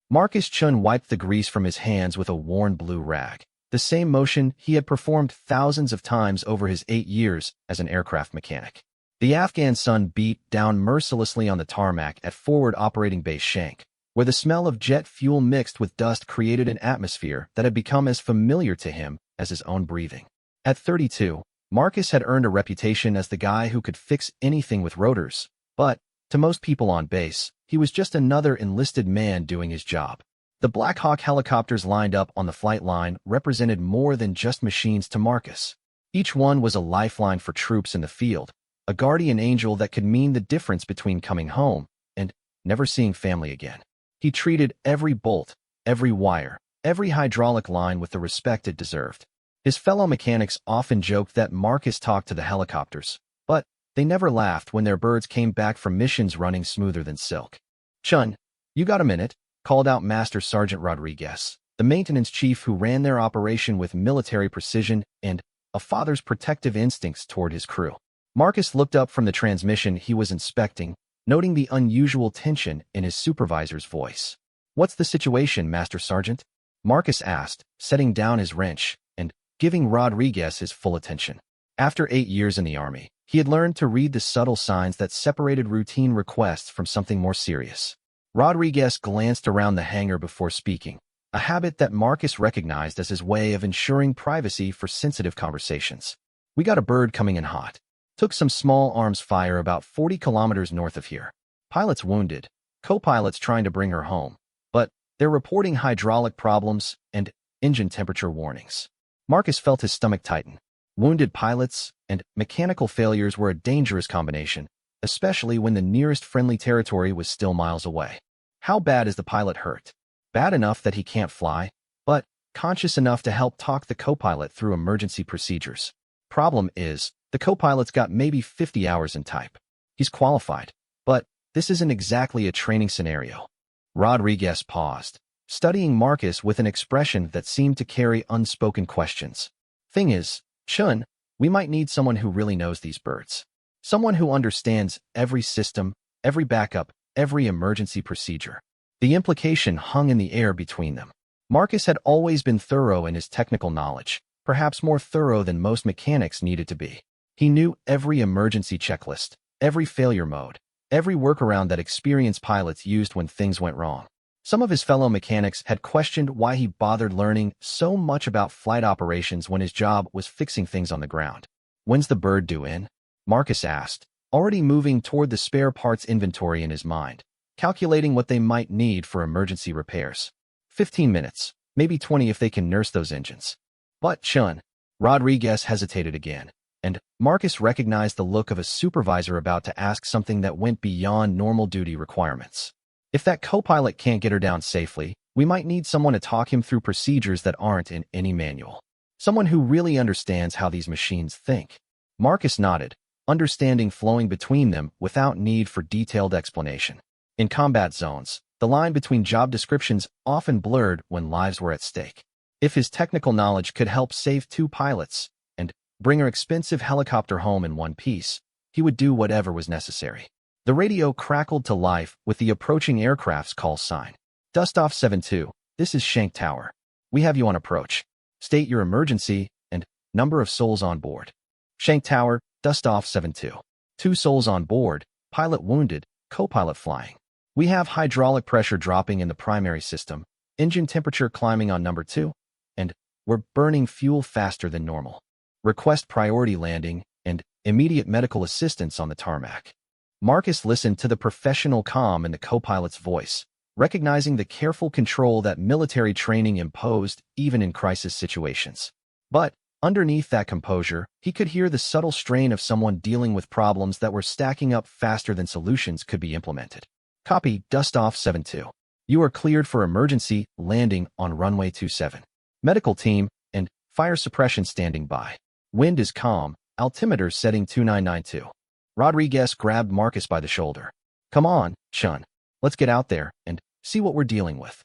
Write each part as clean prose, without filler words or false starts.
Marcus Chun wiped the grease from his hands with a worn blue rag, the same motion he had performed thousands of times over his 8 years as an aircraft mechanic. The Afghan sun beat down mercilessly on the tarmac at Forward Operating Base Shank, where the smell of jet fuel mixed with dust created an atmosphere that had become as familiar to him as his own breathing. At 32, Marcus had earned a reputation as the guy who could fix anything with rotors, but, to most people on base, he was just another enlisted man doing his job. The Black Hawk helicopters lined up on the flight line represented more than just machines to Marcus. Each one was a lifeline for troops in the field, a guardian angel that could mean the difference between coming home and never seeing family again. He treated every bolt, every wire, every hydraulic line with the respect it deserved. His fellow mechanics often joked that Marcus talked to the helicopters, but they never laughed when their birds came back from missions running smoother than silk. "Chun, you got a minute?" called out Master Sergeant Rodriguez, the maintenance chief who ran their operation with military precision and a father's protective instincts toward his crew. Marcus looked up from the transmission he was inspecting, noting the unusual tension in his supervisor's voice. "What's the situation, Master Sergeant?" Marcus asked, setting down his wrench and giving Rodriguez his full attention. After 8 years in the Army, he had learned to read the subtle signs that separated routine requests from something more serious. Rodriguez glanced around the hangar before speaking, a habit that Marcus recognized as his way of ensuring privacy for sensitive conversations. "We got a bird coming in hot. Took some small arms fire about 40 kilometers north of here. Pilot's wounded, co-pilot's trying to bring her home, but they're reporting hydraulic problems and engine temperature warnings." Marcus felt his stomach tighten. Wounded pilots and mechanical failures were a dangerous combination, especially when the nearest friendly territory was still miles away. How bad is the pilot hurt? Bad enough that he can't fly, but conscious enough to help talk the co-pilot through emergency procedures. Problem is, the co-pilot's got maybe 50 hours in type. He's qualified, but this isn't exactly a training scenario. Rodriguez paused, studying Marcus with an expression that seemed to carry unspoken questions. "Thing is, Chun, we might need someone who really knows these birds. Someone who understands every system, every backup, every emergency procedure." The implication hung in the air between them. Marcus had always been thorough in his technical knowledge, perhaps more thorough than most mechanics needed to be. He knew every emergency checklist, every failure mode, every workaround that experienced pilots used when things went wrong. Some of his fellow mechanics had questioned why he bothered learning so much about flight operations when his job was fixing things on the ground. "When's the bird due in?" Marcus asked, already moving toward the spare parts inventory in his mind, calculating what they might need for emergency repairs. 15 minutes, maybe 20 if they can nurse those engines. "But, Chun," Rodriguez hesitated again, and Marcus recognized the look of a supervisor about to ask something that went beyond normal duty requirements. "If that co-pilot can't get her down safely, we might need someone to talk him through procedures that aren't in any manual. Someone who really understands how these machines think." Marcus nodded, understanding flowing between them without need for detailed explanation. In combat zones, the line between job descriptions often blurred when lives were at stake. If his technical knowledge could help save 2 pilots and bring her expensive helicopter home in one piece, he would do whatever was necessary. The radio crackled to life with the approaching aircraft's call sign. "Dustoff 72, this is Shank Tower. We have you on approach. State your emergency and number of souls on board." "Shank Tower, Dustoff 72. 2 souls on board, pilot wounded, co-pilot flying. We have hydraulic pressure dropping in the primary system, engine temperature climbing on number 2, and we're burning fuel faster than normal. Request priority landing and immediate medical assistance on the tarmac." Marcus listened to the professional calm in the co-pilot's voice, recognizing the careful control that military training imposed even in crisis situations. But underneath that composure, he could hear the subtle strain of someone dealing with problems that were stacking up faster than solutions could be implemented. "Copy, Dustoff 72. You are cleared for emergency landing on runway 27. Medical team and fire suppression standing by. Wind is calm, altimeter setting 2992. Rodriguez grabbed Marcus by the shoulder. "Come on, Chun. Let's get out there and see what we're dealing with."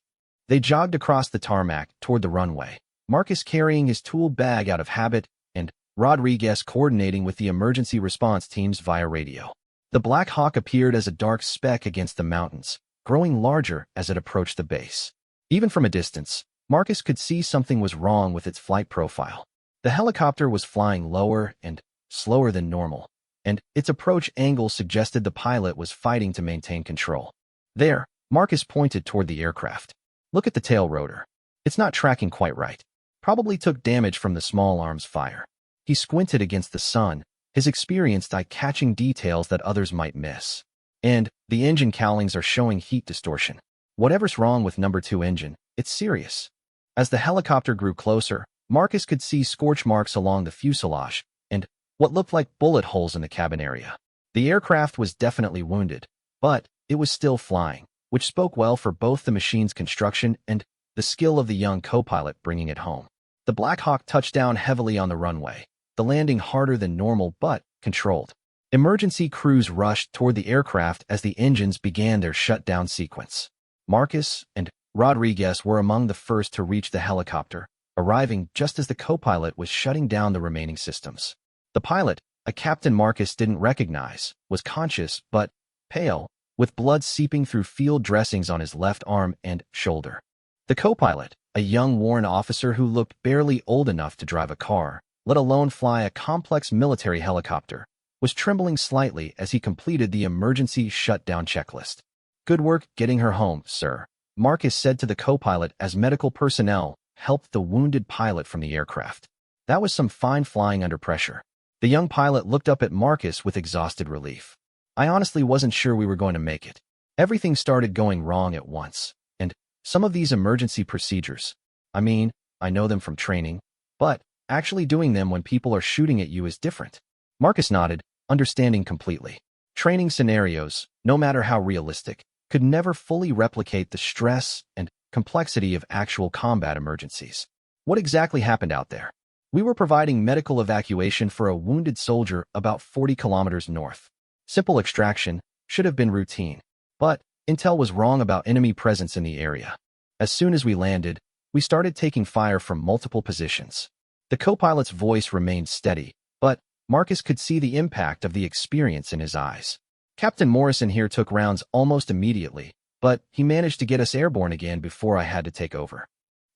They jogged across the tarmac toward the runway, Marcus carrying his tool bag out of habit and Rodriguez coordinating with the emergency response teams via radio. The Black Hawk appeared as a dark speck against the mountains, growing larger as it approached the base. Even from a distance, Marcus could see something was wrong with its flight profile. The helicopter was flying lower and slower than normal, and its approach angle suggested the pilot was fighting to maintain control. There, Marcus pointed toward the aircraft. Look at the tail rotor. It's not tracking quite right. Probably took damage from the small arms fire. He squinted against the sun, his experienced eye catching details that others might miss. And the engine cowlings are showing heat distortion. Whatever's wrong with number 2 engine, it's serious. As the helicopter grew closer, Marcus could see scorch marks along the fuselage and what looked like bullet holes in the cabin area. The aircraft was definitely wounded, but it was still flying, which spoke well for both the machine's construction and the skill of the young co-pilot bringing it home. The Black Hawk touched down heavily on the runway, the landing harder than normal but controlled. Emergency crews rushed toward the aircraft as the engines began their shutdown sequence. Marcus and Rodriguez were among the first to reach the helicopter, arriving just as the co-pilot was shutting down the remaining systems. The pilot, a Captain Marcus didn't recognize, was conscious but pale, with blood seeping through field dressings on his left arm and shoulder. The co-pilot, a young worn officer who looked barely old enough to drive a car, let alone fly a complex military helicopter, was trembling slightly as he completed the emergency shutdown checklist. "Good work getting her home, sir," Marcus said to the co-pilot as medical personnel helped the wounded pilot from the aircraft. That was some fine flying under pressure. The young pilot looked up at Marcus with exhausted relief. "I honestly wasn't sure we were going to make it. Everything started going wrong at once. And some of these emergency procedures, I know them from training, but actually doing them when people are shooting at you is different." Marcus nodded, understanding completely. Training scenarios, no matter how realistic, could never fully replicate the stress and complexity of actual combat emergencies. What exactly happened out there? We were providing medical evacuation for a wounded soldier about 40 kilometers north. Simple extraction should have been routine, but intel was wrong about enemy presence in the area. As soon as we landed, we started taking fire from multiple positions. The co-pilot's voice remained steady, but Marcus could see the impact of the experience in his eyes. "Captain Morrison here took rounds almost immediately, but he managed to get us airborne again before I had to take over."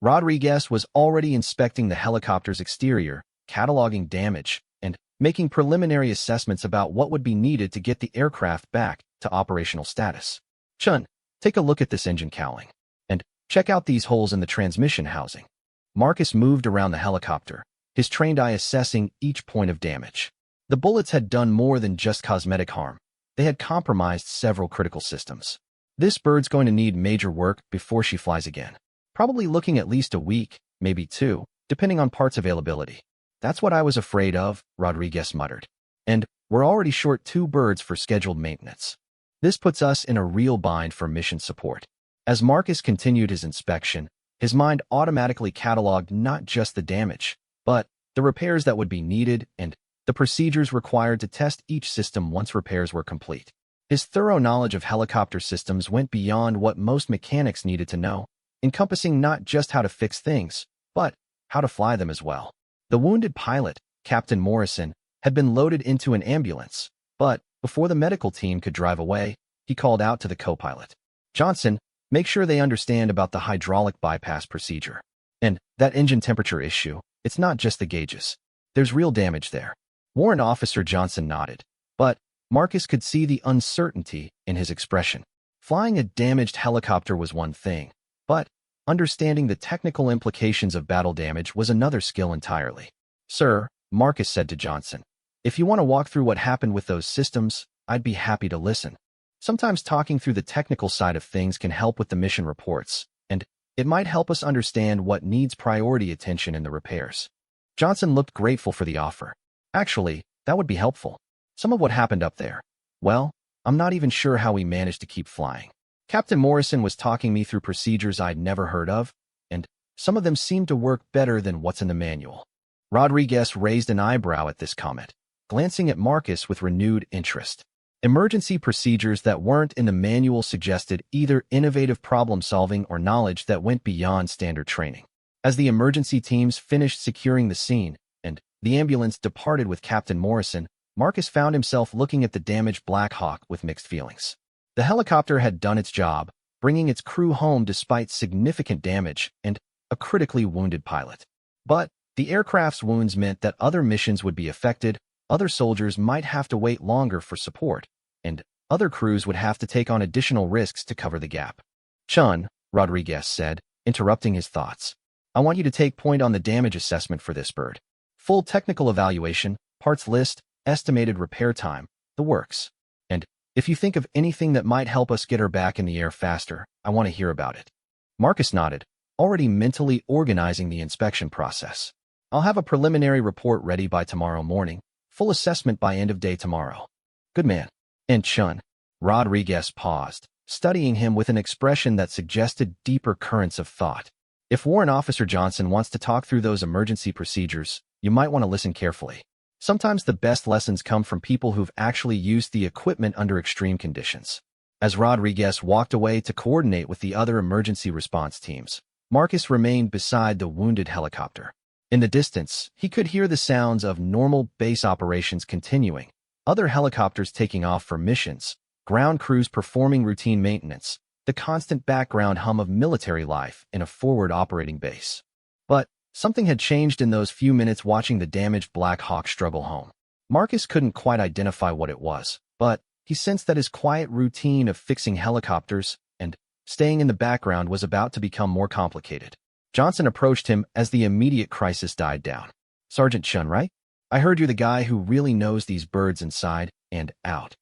Rodriguez was already inspecting the helicopter's exterior, cataloging damage, and making preliminary assessments about what would be needed to get the aircraft back to operational status. "Chun, take a look at this engine cowling. And check out these holes in the transmission housing." Marcus moved around the helicopter, his trained eye assessing each point of damage. The bullets had done more than just cosmetic harm. They had compromised several critical systems. "This bird's going to need major work before she flies again. Probably looking at least a week, maybe 2, depending on parts availability." "That's what I was afraid of," Rodriguez muttered. "And we're already short 2 birds for scheduled maintenance. This puts us in a real bind for mission support." As Marcus continued his inspection, his mind automatically cataloged not just the damage, but the repairs that would be needed and the procedures required to test each system once repairs were complete. His thorough knowledge of helicopter systems went beyond what most mechanics needed to know, encompassing not just how to fix things, but how to fly them as well. The wounded pilot, Captain Morrison, had been loaded into an ambulance, but before the medical team could drive away, he called out to the co-pilot. "Johnson, make sure they understand about the hydraulic bypass procedure. And that engine temperature issue, it's not just the gauges. There's real damage there." Warrant Officer Johnson nodded, but Marcus could see the uncertainty in his expression. Flying a damaged helicopter was one thing, but understanding the technical implications of battle damage was another skill entirely. "Sir," Marcus said to Johnson, "if you want to walk through what happened with those systems, I'd be happy to listen. Sometimes talking through the technical side of things can help with the mission reports, and it might help us understand what needs priority attention in the repairs." Johnson looked grateful for the offer. "Actually, that would be helpful. Some of what happened up there, well, I'm not even sure how we managed to keep flying. Captain Morrison was talking me through procedures I'd never heard of, and some of them seemed to work better than what's in the manual." Rodriguez raised an eyebrow at this comment, glancing at Marcus with renewed interest. Emergency procedures that weren't in the manual suggested either innovative problem-solving or knowledge that went beyond standard training. As the emergency teams finished securing the scene, and the ambulance departed with Captain Morrison, Marcus found himself looking at the damaged Black Hawk with mixed feelings. The helicopter had done its job, bringing its crew home despite significant damage and a critically wounded pilot. But the aircraft's wounds meant that other missions would be affected, other soldiers might have to wait longer for support, and other crews would have to take on additional risks to cover the gap. "Chun," Rodriguez said, interrupting his thoughts, "I want you to take point on the damage assessment for this bird. Full technical evaluation, parts list, estimated repair time, the works. And if you think of anything that might help us get her back in the air faster, I want to hear about it." Marcus nodded, already mentally organizing the inspection process. "I'll have a preliminary report ready by tomorrow morning, full assessment by end of day tomorrow." "Good man." "And Chun," Rodriguez paused, studying him with an expression that suggested deeper currents of thought. "If Warrant Officer Johnson wants to talk through those emergency procedures, you might want to listen carefully. Sometimes the best lessons come from people who've actually used the equipment under extreme conditions." As Rodriguez walked away to coordinate with the other emergency response teams, Marcus remained beside the wounded helicopter. In the distance, he could hear the sounds of normal base operations continuing, other helicopters taking off for missions, ground crews performing routine maintenance, the constant background hum of military life in a forward operating base. But something had changed in those few minutes watching the damaged Black Hawk struggle home. Marcus couldn't quite identify what it was, but he sensed that his quiet routine of fixing helicopters and staying in the background was about to become more complicated. Johnson approached him as the immediate crisis died down. "Sergeant Chun, right? I heard you're the guy who really knows these birds inside and out."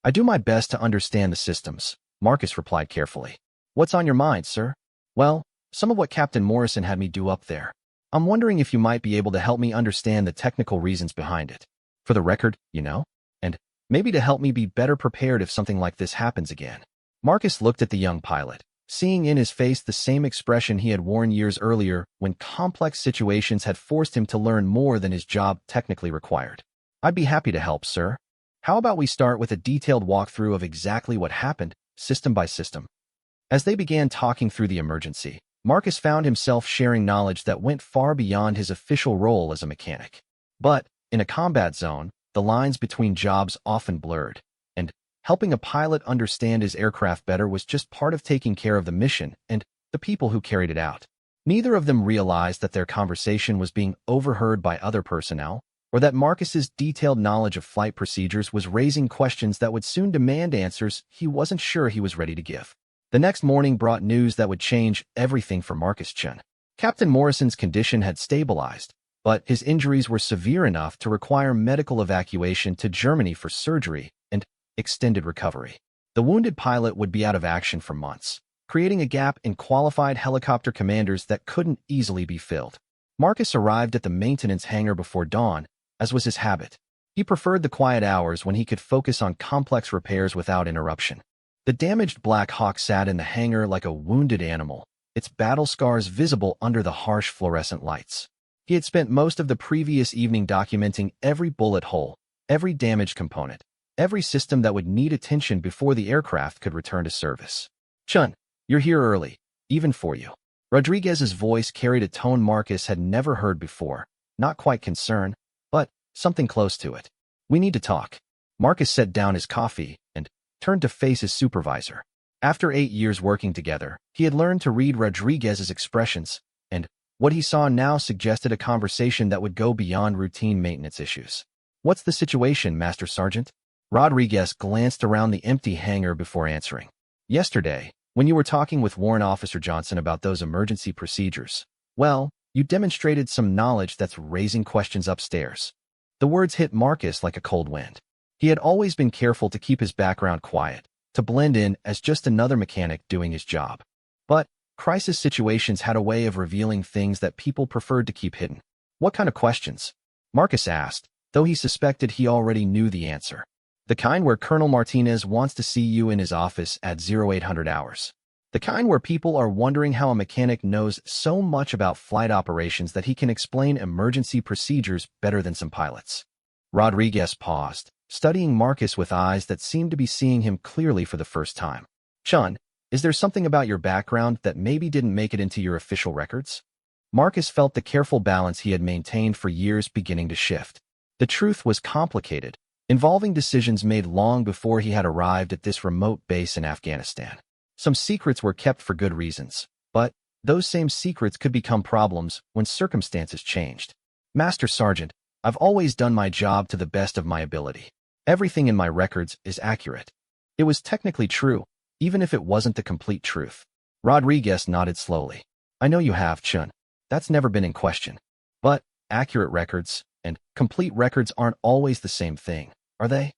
"I do my best to understand the systems," Marcus replied carefully. "What's on your mind, sir?" "Well, some of what Captain Morrison had me do up there. I'm wondering if you might be able to help me understand the technical reasons behind it. For the record, you know? And maybe to help me be better prepared if something like this happens again." Marcus looked at the young pilot, seeing in his face the same expression he had worn years earlier when complex situations had forced him to learn more than his job technically required. "I'd be happy to help, sir. How about we start with a detailed walkthrough of exactly what happened, system by system?" As they began talking through the emergency, Marcus found himself sharing knowledge that went far beyond his official role as a mechanic. But in a combat zone, the lines between jobs often blurred, and helping a pilot understand his aircraft better was just part of taking care of the mission and the people who carried it out. Neither of them realized that their conversation was being overheard by other personnel, or that Marcus's detailed knowledge of flight procedures was raising questions that would soon demand answers he wasn't sure he was ready to give. The next morning brought news that would change everything for Marcus Chun. Captain Morrison's condition had stabilized, but his injuries were severe enough to require medical evacuation to Germany for surgery and extended recovery. The wounded pilot would be out of action for months, creating a gap in qualified helicopter commanders that couldn't easily be filled. Marcus arrived at the maintenance hangar before dawn, as was his habit. He preferred the quiet hours when he could focus on complex repairs without interruption. The damaged Black Hawk sat in the hangar like a wounded animal, its battle scars visible under the harsh fluorescent lights. He had spent most of the previous evening documenting every bullet hole, every damaged component, every system that would need attention before the aircraft could return to service. "Chun, you're here early, even for you." Rodriguez's voice carried a tone Marcus had never heard before, not quite concern, but something close to it. "We need to talk." Marcus set down his coffee and turned to face his supervisor. After 8 years working together, he had learned to read Rodriguez's expressions, and what he saw now suggested a conversation that would go beyond routine maintenance issues. "What's the situation, Master Sergeant?" Rodriguez glanced around the empty hangar before answering. "Yesterday, when you were talking with Warrant Officer Johnson about those emergency procedures, well, you demonstrated some knowledge that's raising questions upstairs." The words hit Marcus like a cold wind. He had always been careful to keep his background quiet, to blend in as just another mechanic doing his job. But crisis situations had a way of revealing things that people preferred to keep hidden. "What kind of questions?" Marcus asked, though he suspected he already knew the answer. "The kind where Colonel Martinez wants to see you in his office at 0800 hours. The kind where people are wondering how a mechanic knows so much about flight operations that he can explain emergency procedures better than some pilots." Rodriguez paused, studying Marcus with eyes that seemed to be seeing him clearly for the first time. "Chun, is there something about your background that maybe didn't make it into your official records?" Marcus felt the careful balance he had maintained for years beginning to shift. The truth was complicated, involving decisions made long before he had arrived at this remote base in Afghanistan. Some secrets were kept for good reasons, but those same secrets could become problems when circumstances changed. Master Sergeant, I've always done my job to the best of my ability. Everything in my records is accurate. It was technically true, even if it wasn't the complete truth. Rodriguez nodded slowly. I know you have, Chun. That's never been in question. But accurate records and complete records aren't always the same thing, are they?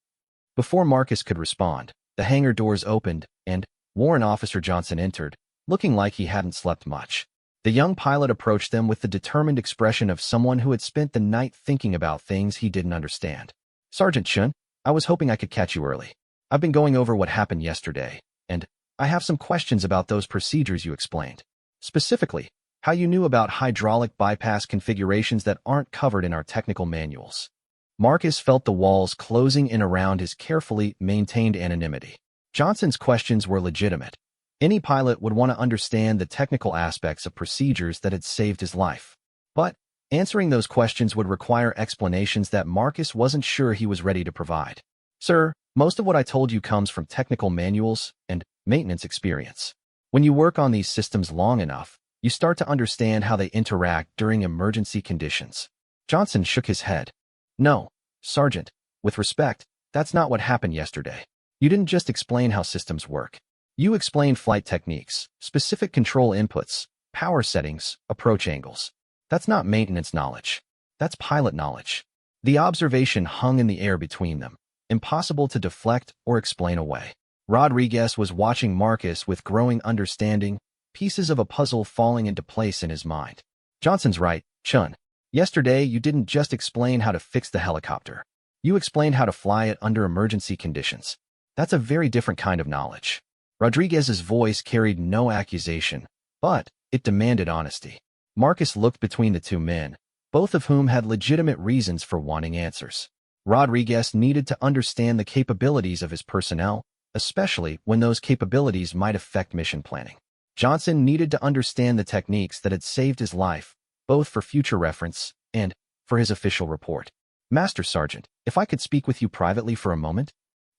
Before Marcus could respond, the hangar doors opened and Warrant Officer Johnson entered, looking like he hadn't slept much. The young pilot approached them with the determined expression of someone who had spent the night thinking about things he didn't understand. Sergeant Chun, I was hoping I could catch you early. I've been going over what happened yesterday, and I have some questions about those procedures you explained. Specifically, how you knew about hydraulic bypass configurations that aren't covered in our technical manuals. Marcus felt the walls closing in around his carefully maintained anonymity. Johnson's questions were legitimate. Any pilot would want to understand the technical aspects of procedures that had saved his life. But answering those questions would require explanations that Marcus wasn't sure he was ready to provide. Sir, most of what I told you comes from technical manuals and maintenance experience. When you work on these systems long enough, you start to understand how they interact during emergency conditions. Johnson shook his head. No, Sergeant, with respect, that's not what happened yesterday. You didn't just explain how systems work. You explained flight techniques, specific control inputs, power settings, approach angles. That's not maintenance knowledge. That's pilot knowledge. The observation hung in the air between them, impossible to deflect or explain away. Rodriguez was watching Marcus with growing understanding, pieces of a puzzle falling into place in his mind. Johnson's right, Chun. Yesterday, you didn't just explain how to fix the helicopter. You explained how to fly it under emergency conditions. That's a very different kind of knowledge. Rodriguez's voice carried no accusation, but it demanded honesty. Marcus looked between the two men, both of whom had legitimate reasons for wanting answers. Rodriguez needed to understand the capabilities of his personnel, especially when those capabilities might affect mission planning. Johnson needed to understand the techniques that had saved his life, both for future reference and for his official report. Master Sergeant, if I could speak with you privately for a moment?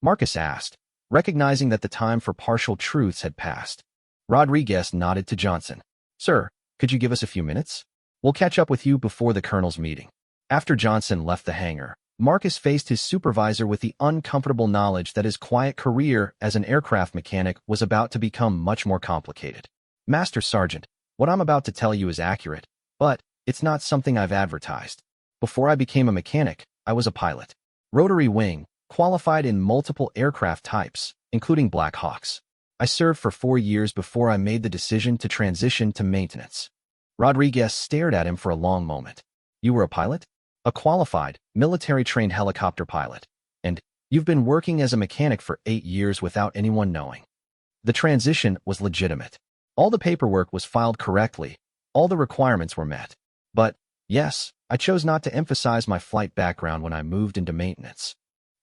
Marcus asked, recognizing that the time for partial truths had passed. Rodriguez nodded to Johnson. Sir, could you give us a few minutes? We'll catch up with you before the colonel's meeting. After Johnson left the hangar, Marcus faced his supervisor with the uncomfortable knowledge that his quiet career as an aircraft mechanic was about to become much more complicated. Master Sergeant, what I'm about to tell you is accurate, but it's not something I've advertised. Before I became a mechanic, I was a pilot. Rotary wing, qualified in multiple aircraft types, including Black Hawks. I served for 4 years before I made the decision to transition to maintenance. Rodriguez stared at him for a long moment. You were a pilot? A qualified, military-trained helicopter pilot. And you've been working as a mechanic for 8 years without anyone knowing. The transition was legitimate. All the paperwork was filed correctly. All the requirements were met. But, yes, I chose not to emphasize my flight background when I moved into maintenance.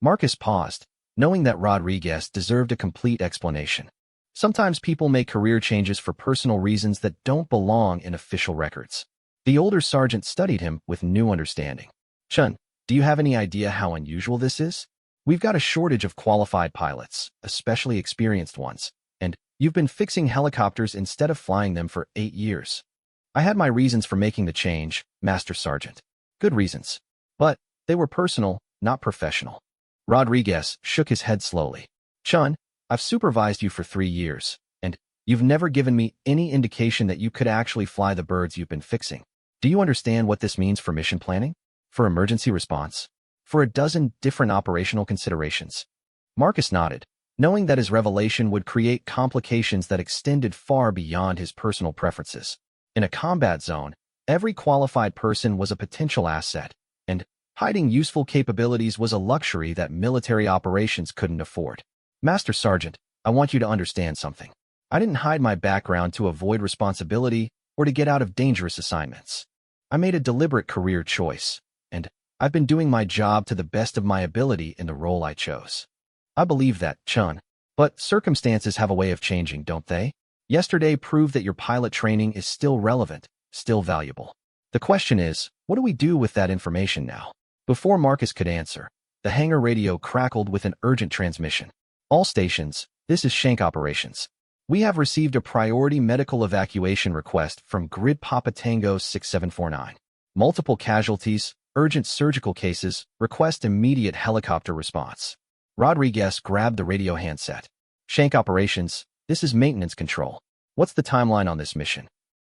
Marcus paused, knowing that Rodriguez deserved a complete explanation. Sometimes people make career changes for personal reasons that don't belong in official records. The older sergeant studied him with new understanding. Chun, do you have any idea how unusual this is? We've got a shortage of qualified pilots, especially experienced ones, and you've been fixing helicopters instead of flying them for 8 years. I had my reasons for making the change, Master Sergeant. Good reasons. But they were personal, not professional. Rodriguez shook his head slowly. Chun, I've supervised you for 3 years, and you've never given me any indication that you could actually fly the birds you've been fixing. Do you understand what this means for mission planning? For emergency response? For a dozen different operational considerations? Marcus nodded, knowing that his revelation would create complications that extended far beyond his personal preferences. In a combat zone, every qualified person was a potential asset, and hiding useful capabilities was a luxury that military operations couldn't afford. Master Sergeant, I want you to understand something. I didn't hide my background to avoid responsibility or to get out of dangerous assignments. I made a deliberate career choice, and I've been doing my job to the best of my ability in the role I chose. I believe that, Chun. But circumstances have a way of changing, don't they? Yesterday proved that your pilot training is still relevant, still valuable. The question is, what do we do with that information now? Before Marcus could answer, the hangar radio crackled with an urgent transmission. All stations, this is Shank Operations. We have received a priority medical evacuation request from Grid Papa Tango 6749. Multiple casualties, urgent surgical cases, request immediate helicopter response. Rodriguez grabbed the radio handset. Shank Operations, this is Maintenance Control. What's the timeline on this mission?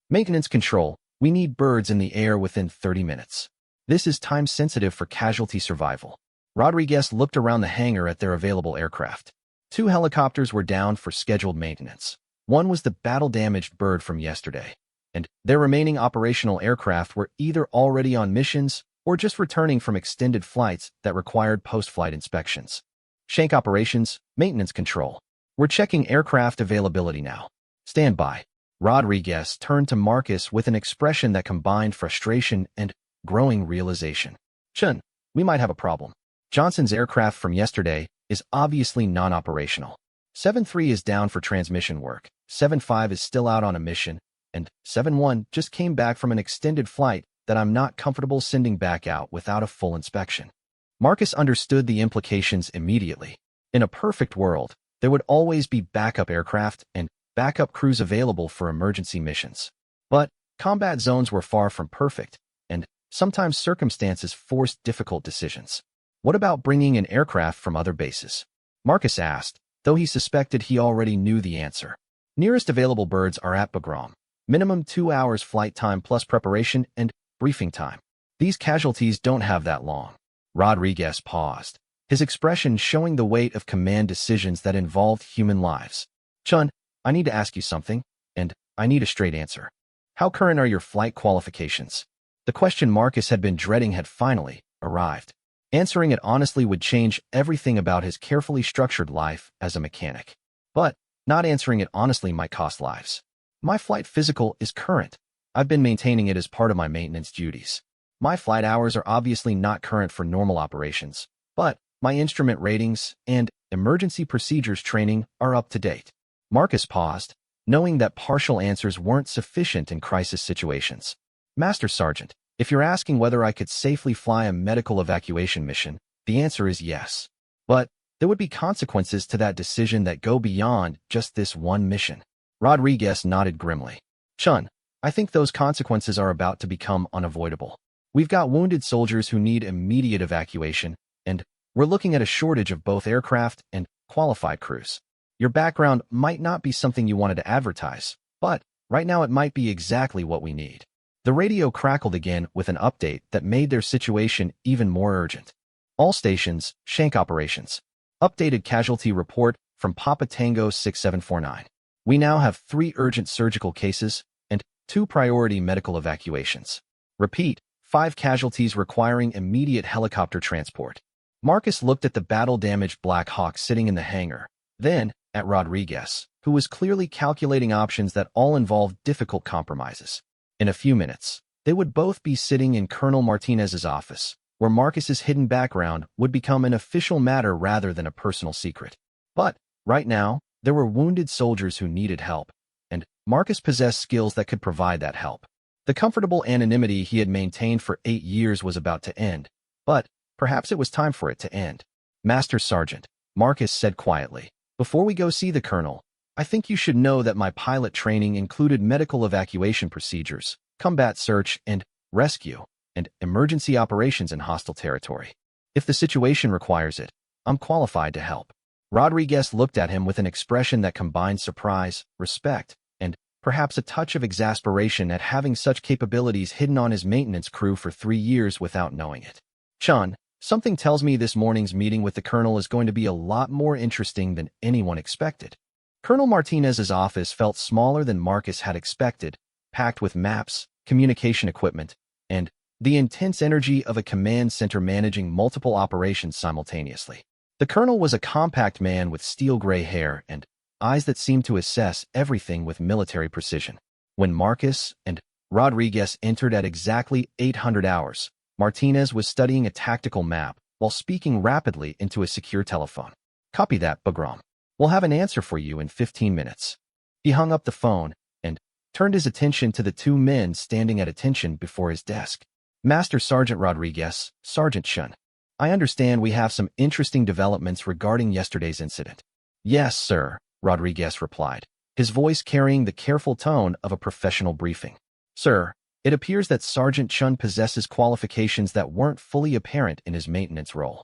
Maintenance Control, we need birds in the air within 30 minutes. This is time sensitive for casualty survival. Rodriguez looked around the hangar at their available aircraft. 2 helicopters were down for scheduled maintenance. One was the battle-damaged bird from yesterday, and their remaining operational aircraft were either already on missions or just returning from extended flights that required post-flight inspections. Shank Operations, Maintenance Control. We're checking aircraft availability now. Stand by. Rodriguez turned to Marcus with an expression that combined frustration and growing realization. Chun, we might have a problem. Johnson's aircraft from yesterday is obviously non-operational. 7-3 is down for transmission work, 7-5 is still out on a mission, and 7-1 just came back from an extended flight that I'm not comfortable sending back out without a full inspection. Marcus understood the implications immediately. In a perfect world, there would always be backup aircraft and backup crews available for emergency missions. But combat zones were far from perfect, and sometimes circumstances forced difficult decisions. What about bringing in aircraft from other bases? Marcus asked, though he suspected he already knew the answer. Nearest available birds are at Bagram. Minimum 2 hours flight time plus preparation and briefing time. These casualties don't have that long. Rodriguez paused, his expression showing the weight of command decisions that involved human lives. Chun, I need to ask you something, and I need a straight answer. How current are your flight qualifications? The question Marcus had been dreading had finally arrived. Answering it honestly would change everything about his carefully structured life as a mechanic. But not answering it honestly might cost lives. My flight physical is current. I've been maintaining it as part of my maintenance duties. My flight hours are obviously not current for normal operations, but my instrument ratings and emergency procedures training are up to date. Marcus paused, knowing that partial answers weren't sufficient in crisis situations. Master Sergeant, if you're asking whether I could safely fly a medical evacuation mission, the answer is yes. But there would be consequences to that decision that go beyond just this one mission. Rodriguez nodded grimly. Chun, I think those consequences are about to become unavoidable. We've got wounded soldiers who need immediate evacuation, and we're looking at a shortage of both aircraft and qualified crews. Your background might not be something you wanted to advertise, but right now it might be exactly what we need. The radio crackled again with an update that made their situation even more urgent. All stations, Shank Operations. Updated casualty report from Papa Tango 6749. We now have 3 urgent surgical cases and 2 priority medical evacuations. Repeat, 5 casualties requiring immediate helicopter transport. Marcus looked at the battle-damaged Black Hawk sitting in the hangar, then at Rodriguez, who was clearly calculating options that all involved difficult compromises. In a few minutes, they would both be sitting in Colonel Martinez's office, where Marcus's hidden background would become an official matter rather than a personal secret. But right now, there were wounded soldiers who needed help, and Marcus possessed skills that could provide that help. The comfortable anonymity he had maintained for 8 years was about to end, but perhaps it was time for it to end. Master Sergeant, Marcus said quietly, before we go see the Colonel, I think you should know that my pilot training included medical evacuation procedures, combat search and rescue, and emergency operations in hostile territory. If the situation requires it, I'm qualified to help. Rodriguez looked at him with an expression that combined surprise, respect, and perhaps a touch of exasperation at having such capabilities hidden on his maintenance crew for 3 years without knowing it. Chun, something tells me this morning's meeting with the Colonel is going to be a lot more interesting than anyone expected. Colonel Martinez's office felt smaller than Marcus had expected, packed with maps, communication equipment, and the intense energy of a command center managing multiple operations simultaneously. The Colonel was a compact man with steel-gray hair and eyes that seemed to assess everything with military precision. When Marcus and Rodriguez entered at exactly 800 hours, Martinez was studying a tactical map while speaking rapidly into a secure telephone. Copy that, Bagram. We'll have an answer for you in 15 minutes. He hung up the phone and turned his attention to the 2 men standing at attention before his desk. Master Sergeant Rodriguez, Sergeant Chun. I understand we have some interesting developments regarding yesterday's incident. Yes, sir, Rodriguez replied, his voice carrying the careful tone of a professional briefing. Sir, it appears that Sergeant Chun possesses qualifications that weren't fully apparent in his maintenance role.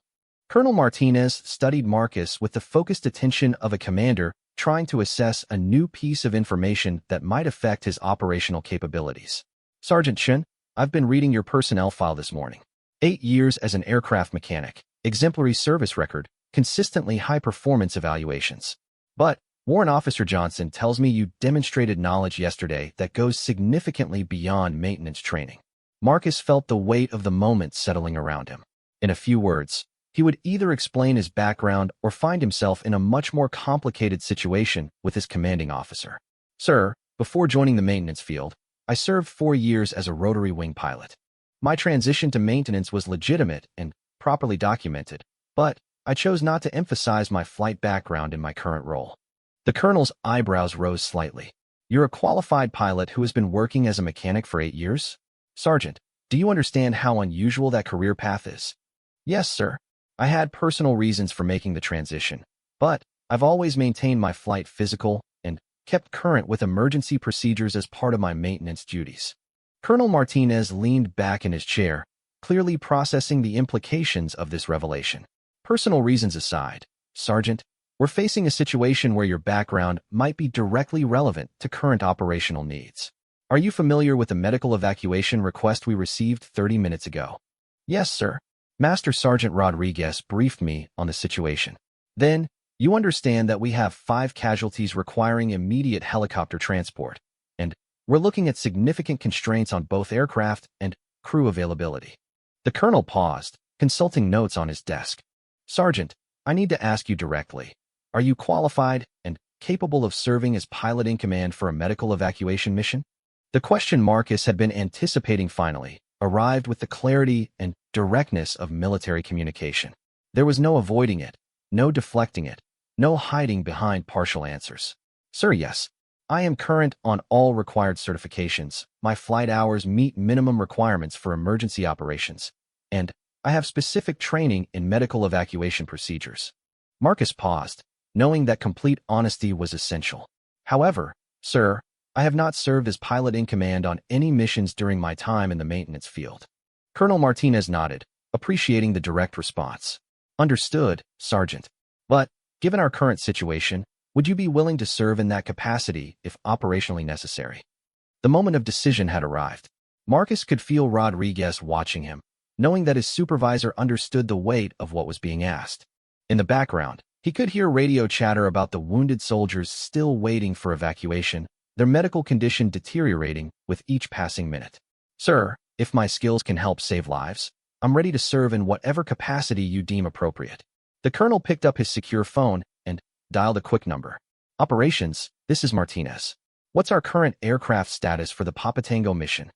Colonel Martinez studied Marcus with the focused attention of a commander trying to assess a new piece of information that might affect his operational capabilities. Sergeant Chun, I've been reading your personnel file this morning. 8 years as an aircraft mechanic, exemplary service record, consistently high performance evaluations. But Warrant Officer Johnson tells me you demonstrated knowledge yesterday that goes significantly beyond maintenance training. Marcus felt the weight of the moment settling around him. In a few words, he would either explain his background or find himself in a much more complicated situation with his commanding officer. Sir, before joining the maintenance field, I served 4 years as a rotary wing pilot. My transition to maintenance was legitimate and properly documented, but I chose not to emphasize my flight background in my current role. The colonel's eyebrows rose slightly. You're a qualified pilot who has been working as a mechanic for 8 years? Sergeant, do you understand how unusual that career path is? Yes, sir. I had personal reasons for making the transition, but I've always maintained my flight physical and kept current with emergency procedures as part of my maintenance duties. Colonel Martinez leaned back in his chair, clearly processing the implications of this revelation. Personal reasons aside, Sergeant, we're facing a situation where your background might be directly relevant to current operational needs. Are you familiar with the medical evacuation request we received 30 minutes ago? Yes, sir. Master Sergeant Rodriguez briefed me on the situation. Then, you understand that we have 5 casualties requiring immediate helicopter transport, and we're looking at significant constraints on both aircraft and crew availability. The colonel paused, consulting notes on his desk. Sergeant, I need to ask you directly. Are you qualified and capable of serving as pilot in command for a medical evacuation mission? The question Marcus had been anticipating finally arrived with the clarity and directness of military communication. There was no avoiding it, no deflecting it, no hiding behind partial answers. Sir, yes. I am current on all required certifications. My flight hours meet minimum requirements for emergency operations, and I have specific training in medical evacuation procedures. Marcus paused, knowing that complete honesty was essential. However, sir, I have not served as pilot in command on any missions during my time in the maintenance field. Colonel Martinez nodded, appreciating the direct response. Understood, Sergeant. But, given our current situation, would you be willing to serve in that capacity if operationally necessary? The moment of decision had arrived. Marcus could feel Rodriguez watching him, knowing that his supervisor understood the weight of what was being asked. In the background, he could hear radio chatter about the wounded soldiers still waiting for evacuation, their medical condition deteriorating with each passing minute. Sir, if my skills can help save lives, I'm ready to serve in whatever capacity you deem appropriate. The colonel picked up his secure phone and dialed a quick number. Operations, this is Martinez. What's our current aircraft status for the Papatango mission?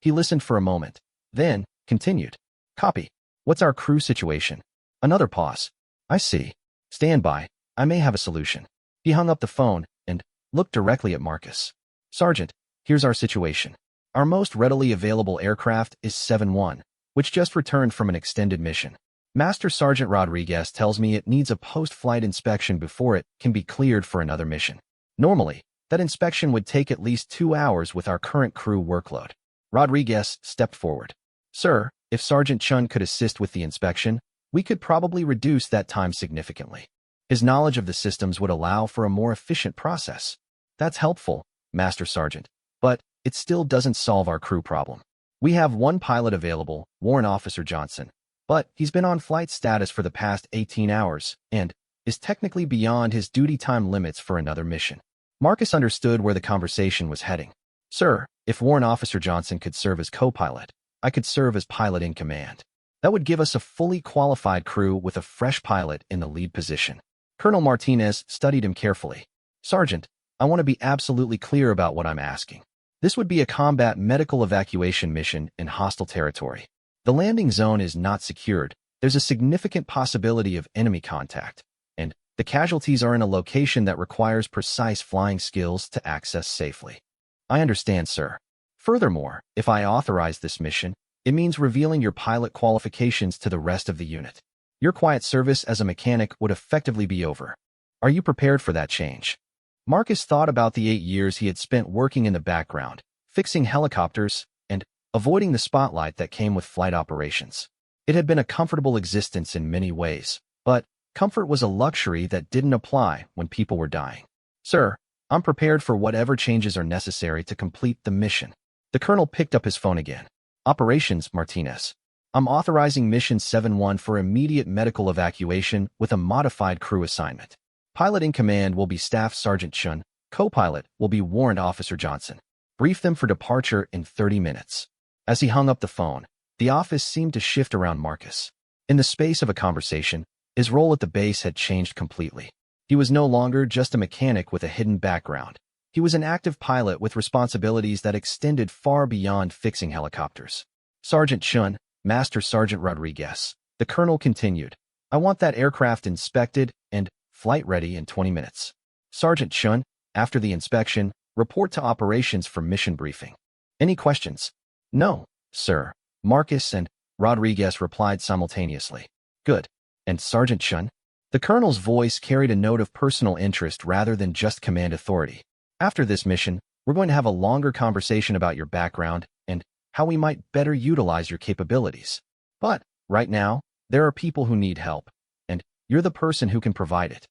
He listened for a moment, then continued. Copy. What's our crew situation? Another pause. I see. Stand by. I may have a solution. He hung up the phone and looked directly at Marcus. Sergeant, here's our situation. Our most readily available aircraft is 7-1, which just returned from an extended mission. Master Sergeant Rodriguez tells me it needs a post-flight inspection before it can be cleared for another mission. Normally, that inspection would take at least 2 hours with our current crew workload. Rodriguez stepped forward. Sir, if Sergeant Chun could assist with the inspection, we could probably reduce that time significantly. His knowledge of the systems would allow for a more efficient process. That's helpful, Master Sergeant, but it still doesn't solve our crew problem. We have 1 pilot available, Warrant Officer Johnson, but he's been on flight status for the past 18 hours and is technically beyond his duty time limits for another mission. Marcus understood where the conversation was heading. Sir, if Warrant Officer Johnson could serve as co-pilot, I could serve as pilot in command. That would give us a fully qualified crew with a fresh pilot in the lead position. Colonel Martinez studied him carefully. Sergeant, I want to be absolutely clear about what I'm asking. This would be a combat medical evacuation mission in hostile territory. The landing zone is not secured. There's a significant possibility of enemy contact, and the casualties are in a location that requires precise flying skills to access safely. I understand, sir. Furthermore, if I authorize this mission, It means revealing your pilot qualifications to the rest of the unit. Your quiet service as a mechanic would effectively be over. Are you prepared for that change? Marcus thought about the 8 years he had spent working in the background, fixing helicopters, and avoiding the spotlight that came with flight operations. It had been a comfortable existence in many ways, but comfort was a luxury that didn't apply when people were dying. Sir, I'm prepared for whatever changes are necessary to complete the mission. The colonel picked up his phone again. Operations, Martinez. I'm authorizing Mission 7-1 for immediate medical evacuation with a modified crew assignment. Pilot in command will be Staff Sergeant Chun. Co-pilot will be Warrant Officer Johnson. Brief them for departure in 30 minutes. As he hung up the phone, the office seemed to shift around Marcus. In the space of a conversation, his role at the base had changed completely. He was no longer just a mechanic with a hidden background. He was an active pilot with responsibilities that extended far beyond fixing helicopters. Sergeant Chun, Master Sergeant Rodriguez. The colonel continued. I want that aircraft inspected and flight ready in 20 minutes. Sergeant Chun, after the inspection, report to operations for mission briefing. Any questions? No, sir. Marcus and Rodriguez replied simultaneously. Good. And Sergeant Chun? The colonel's voice carried a note of personal interest rather than just command authority. After this mission, we're going to have a longer conversation about your background and how we might better utilize your capabilities. But, right now, there are people who need help, and you're the person who can provide it.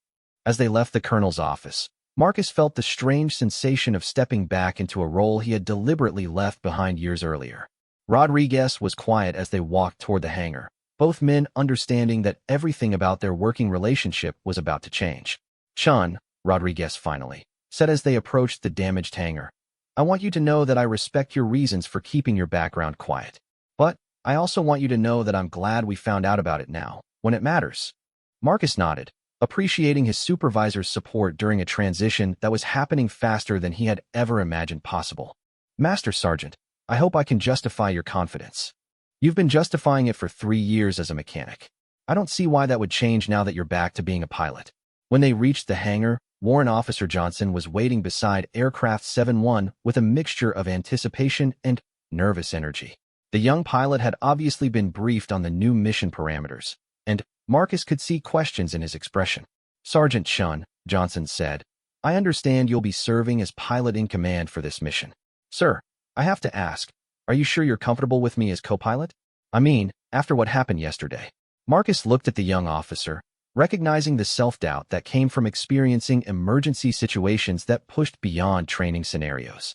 As they left the colonel's office, Marcus felt the strange sensation of stepping back into a role he had deliberately left behind years earlier. Rodriguez was quiet as they walked toward the hangar, both men understanding that everything about their working relationship was about to change. Chun, Rodriguez finally said as they approached the damaged hangar, I want you to know that I respect your reasons for keeping your background quiet. But I also want you to know that I'm glad we found out about it now, when it matters. Marcus nodded, appreciating his supervisor's support during a transition that was happening faster than he had ever imagined possible. Master Sergeant, I hope I can justify your confidence. You've been justifying it for 3 years as a mechanic. I don't see why that would change now that you're back to being a pilot. When they reached the hangar, Warrant Officer Johnson was waiting beside Aircraft 7-1 with a mixture of anticipation and nervous energy. The young pilot had obviously been briefed on the new mission parameters, and Marcus could see questions in his expression. Sergeant Chun, Johnson said, I understand you'll be serving as pilot in command for this mission. Sir, I have to ask, are you sure you're comfortable with me as co-pilot? I mean, after what happened yesterday. Marcus looked at the young officer, recognizing the self-doubt that came from experiencing emergency situations that pushed beyond training scenarios.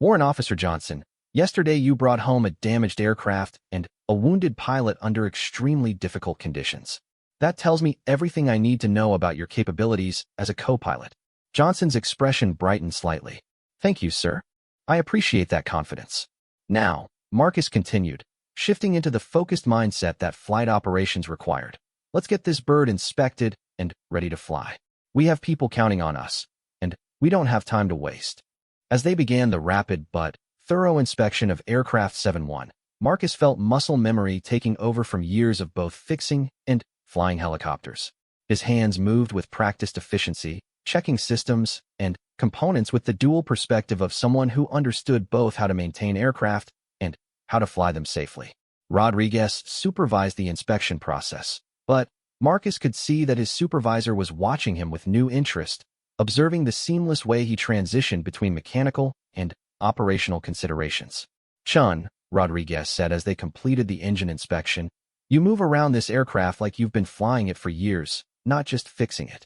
Warrant Officer Johnson, yesterday you brought home a damaged aircraft and a wounded pilot under extremely difficult conditions. That tells me everything I need to know about your capabilities as a co-pilot. Johnson's expression brightened slightly. Thank you, sir. I appreciate that confidence. Now, Marcus continued, shifting into the focused mindset that flight operations required. Let's get this bird inspected and ready to fly. We have people counting on us, and we don't have time to waste. As they began the rapid but thorough inspection of Aircraft 7-1, Marcus felt muscle memory taking over from years of both fixing and flying helicopters. His hands moved with practiced efficiency, checking systems and components with the dual perspective of someone who understood both how to maintain aircraft and how to fly them safely. Rodriguez supervised the inspection process, but Marcus could see that his supervisor was watching him with new interest, observing the seamless way he transitioned between mechanical and operational considerations. Chun, Rodriguez said as they completed the engine inspection, you move around this aircraft like you've been flying it for years, not just fixing it.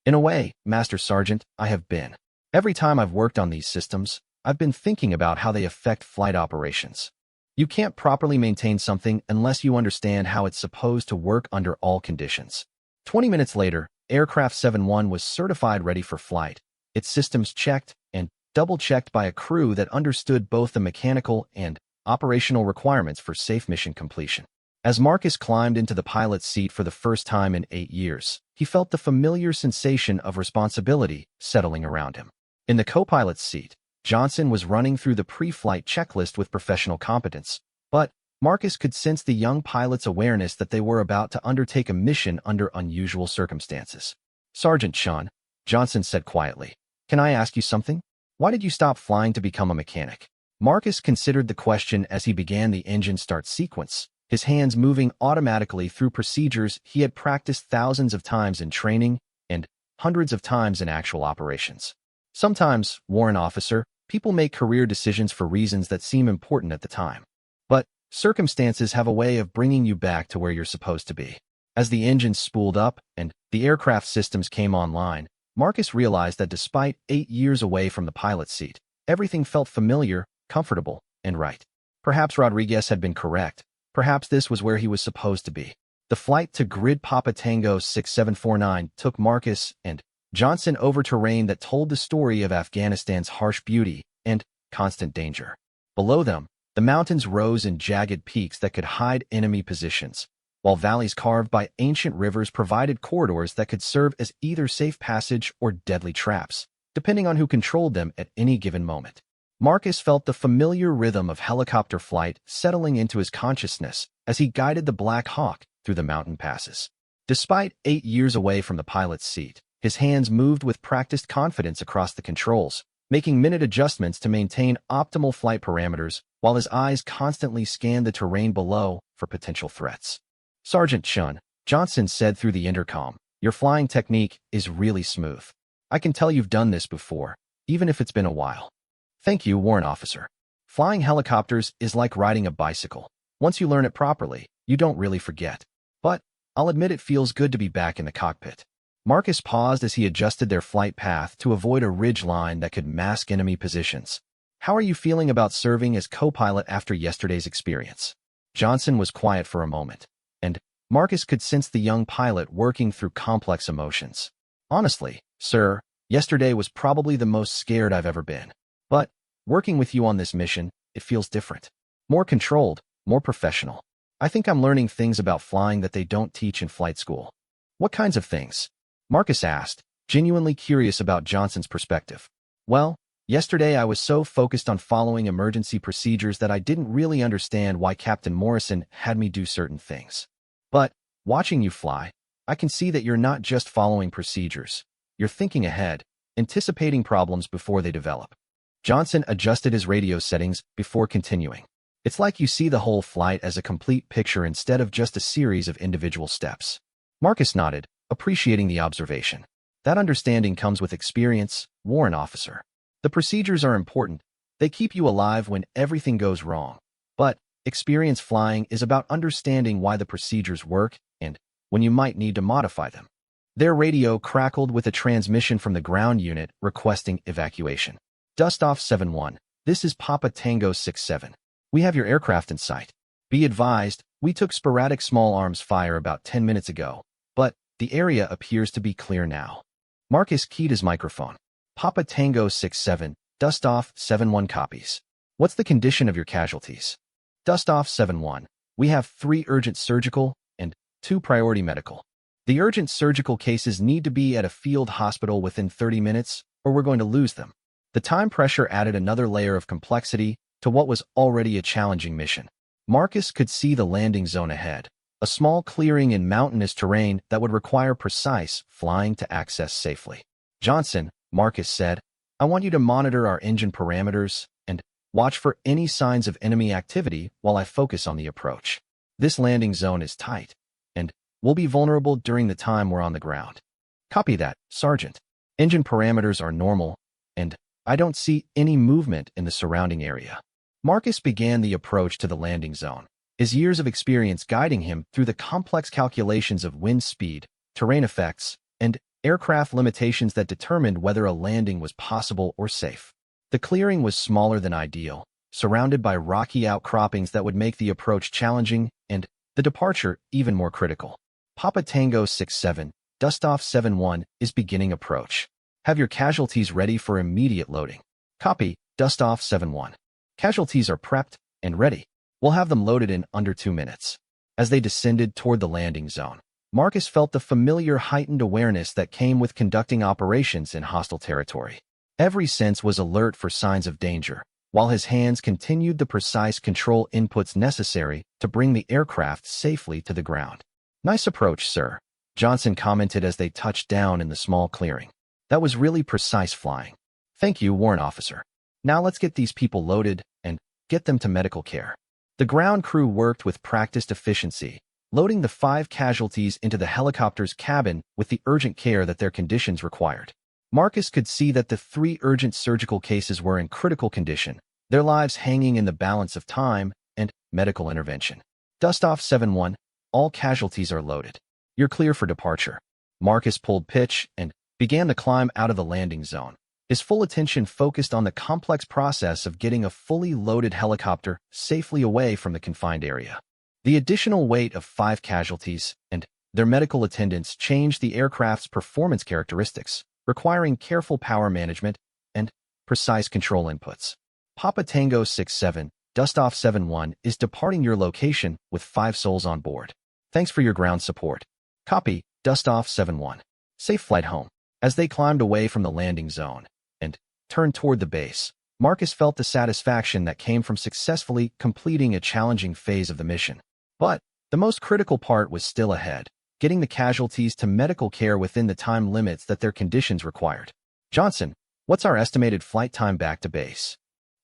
In a way, Master Sergeant, I have been. Every time I've worked on these systems, I've been thinking about how they affect flight operations. You can't properly maintain something unless you understand how it's supposed to work under all conditions. 20 minutes later, Aircraft 7-1 was certified ready for flight, its systems checked and double-checked by a crew that understood both the mechanical and operational requirements for safe mission completion. As Marcus climbed into the pilot's seat for the first time in 8 years, he felt the familiar sensation of responsibility settling around him. In the co-pilot's seat, Johnson was running through the pre-flight checklist with professional competence, but Marcus could sense the young pilot's awareness that they were about to undertake a mission under unusual circumstances. Sergeant Chun, Johnson said quietly, can I ask you something? Why did you stop flying to become a mechanic? Marcus considered the question as he began the engine start sequence, his hands moving automatically through procedures he had practiced thousands of times in training and hundreds of times in actual operations. Sometimes, Warrant Officer, people make career decisions for reasons that seem important at the time. But circumstances have a way of bringing you back to where you're supposed to be. As the engines spooled up and the aircraft systems came online, Marcus realized that despite 8 years away from the pilot's seat, everything felt familiar, comfortable, and right. Perhaps Rodriguez had been correct. Perhaps this was where he was supposed to be. The flight to Grid Papa Tango 6749 took Marcus and Johnson over terrain that told the story of Afghanistan's harsh beauty and constant danger. Below them, the mountains rose in jagged peaks that could hide enemy positions, while valleys carved by ancient rivers provided corridors that could serve as either safe passage or deadly traps, depending on who controlled them at any given moment. Marcus felt the familiar rhythm of helicopter flight settling into his consciousness as he guided the Black Hawk through the mountain passes. Despite 8 years away from the pilot's seat, his hands moved with practiced confidence across the controls, making minute adjustments to maintain optimal flight parameters while his eyes constantly scanned the terrain below for potential threats. Sergeant Chun, Johnson said through the intercom, "Your flying technique is really smooth. I can tell you've done this before, even if it's been a while." "Thank you, Warrant Officer. Flying helicopters is like riding a bicycle. Once you learn it properly, you don't really forget. But I'll admit it feels good to be back in the cockpit." Marcus paused as he adjusted their flight path to avoid a ridge line that could mask enemy positions. "How are you feeling about serving as co-pilot after yesterday's experience?" Johnson was quiet for a moment, and Marcus could sense the young pilot working through complex emotions. "Honestly, sir, yesterday was probably the most scared I've ever been. But working with you on this mission, it feels different. More controlled, more professional. I think I'm learning things about flying that they don't teach in flight school." "What kinds of things?" Marcus asked, genuinely curious about Johnson's perspective. "Well, yesterday I was so focused on following emergency procedures that I didn't really understand why Captain Morrison had me do certain things. But watching you fly, I can see that you're not just following procedures. You're thinking ahead, anticipating problems before they develop." Johnson adjusted his radio settings before continuing. "It's like you see the whole flight as a complete picture instead of just a series of individual steps." Marcus nodded, appreciating the observation. "That understanding comes with experience, Warrant Officer. The procedures are important. They keep you alive when everything goes wrong. But experience flying is about understanding why the procedures work and when you might need to modify them." Their radio crackled with a transmission from the ground unit requesting evacuation. "Dustoff 7-1, this is Papa Tango 6-7. We have your aircraft in sight. Be advised, we took sporadic small arms fire about 10 minutes ago, but the area appears to be clear now." Marcus keyed his microphone. "Papa Tango 6-7, Dustoff 7-1 copies. What's the condition of your casualties?" "Dustoff 7-1, we have 3 urgent surgical and 2 priority medical. The urgent surgical cases need to be at a field hospital within 30 minutes or we're going to lose them." The time pressure added another layer of complexity to what was already a challenging mission. Marcus could see the landing zone ahead, a small clearing in mountainous terrain that would require precise flying to access safely. "Johnson," Marcus said, "I want you to monitor our engine parameters and watch for any signs of enemy activity while I focus on the approach. This landing zone is tight, and we'll be vulnerable during the time we're on the ground." "Copy that, Sergeant. Engine parameters are normal, and I don't see any movement in the surrounding area." Marcus began the approach to the landing zone, his years of experience guiding him through the complex calculations of wind speed, terrain effects, and aircraft limitations that determined whether a landing was possible or safe. The clearing was smaller than ideal, surrounded by rocky outcroppings that would make the approach challenging and the departure even more critical. "Papa Tango 6-7, Dustoff 7-1 is beginning approach. Have your casualties ready for immediate loading." "Copy, Dustoff 7-1. Casualties are prepped and ready. We'll have them loaded in under 2 minutes." As they descended toward the landing zone, Marcus felt the familiar heightened awareness that came with conducting operations in hostile territory. Every sense was alert for signs of danger, while his hands continued the precise control inputs necessary to bring the aircraft safely to the ground. "Nice approach, sir," Johnson commented as they touched down in the small clearing. "That was really precise flying." "Thank you, Warrant Officer." Now let's get these people loaded and get them to medical care. The ground crew worked with practiced efficiency, loading the 5 casualties into the helicopter's cabin with the urgent care that their conditions required. Marcus could see that the 3 urgent surgical cases were in critical condition, their lives hanging in the balance of time and medical intervention. Dustoff 7-1, all casualties are loaded. You're clear for departure. Marcus pulled pitch and began to climb out of the landing zone, his full attention focused on the complex process of getting a fully loaded helicopter safely away from the confined area. The additional weight of 5 casualties and their medical attendants changed the aircraft's performance characteristics, requiring careful power management and precise control inputs. Papa Tango 6-7, Dustoff 7-1 is departing your location with 5 souls on board. Thanks for your ground support. Copy, Dustoff 7-1. Safe flight home. As they climbed away from the landing zone and turned toward the base, Marcus felt the satisfaction that came from successfully completing a challenging phase of the mission. But the most critical part was still ahead, getting the casualties to medical care within the time limits that their conditions required. Johnson, what's our estimated flight time back to base?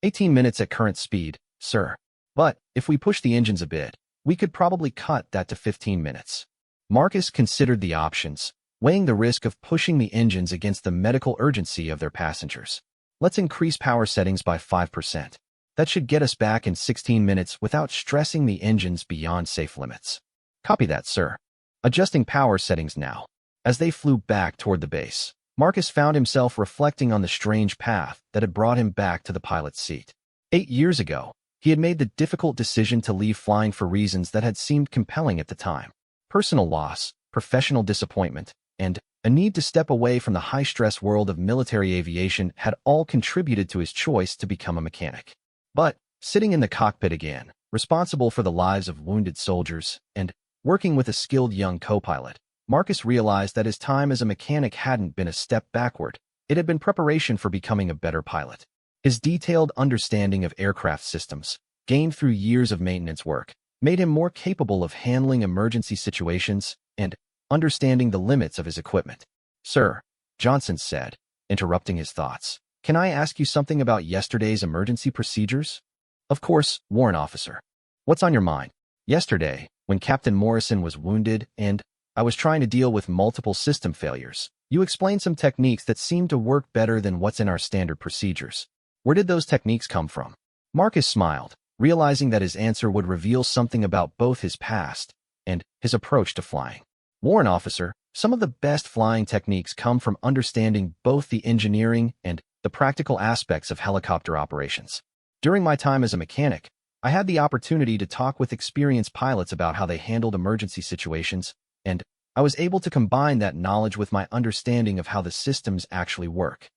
18 minutes at current speed, sir. But if we push the engines a bit, we could probably cut that to 15 minutes. Marcus considered the options, weighing the risk of pushing the engines against the medical urgency of their passengers. Let's increase power settings by 5%. That should get us back in 16 minutes without stressing the engines beyond safe limits. Copy that, sir. Adjusting power settings now. As they flew back toward the base, Marcus found himself reflecting on the strange path that had brought him back to the pilot's seat. 8 years ago, he had made the difficult decision to leave flying for reasons that had seemed compelling at the time. Personal loss, professional disappointment, and a need to step away from the high-stress world of military aviation had all contributed to his choice to become a mechanic. But, sitting in the cockpit again, responsible for the lives of wounded soldiers, and working with a skilled young co-pilot, Marcus realized that his time as a mechanic hadn't been a step backward. It had been preparation for becoming a better pilot. His detailed understanding of aircraft systems, gained through years of maintenance work, made him more capable of handling emergency situations and understanding the limits of his equipment. Sir, Johnson said, interrupting his thoughts, can I ask you something about yesterday's emergency procedures? Of course, Warrant Officer. What's on your mind? Yesterday, when Captain Morrison was wounded and I was trying to deal with multiple system failures, you explained some techniques that seemed to work better than what's in our standard procedures. Where did those techniques come from? Marcus smiled, realizing that his answer would reveal something about both his past and his approach to flying. Warrant Officer, some of the best flying techniques come from understanding both the engineering and the practical aspects of helicopter operations. During my time as a mechanic, I had the opportunity to talk with experienced pilots about how they handled emergency situations, and I was able to combine that knowledge with my understanding of how the systems actually work.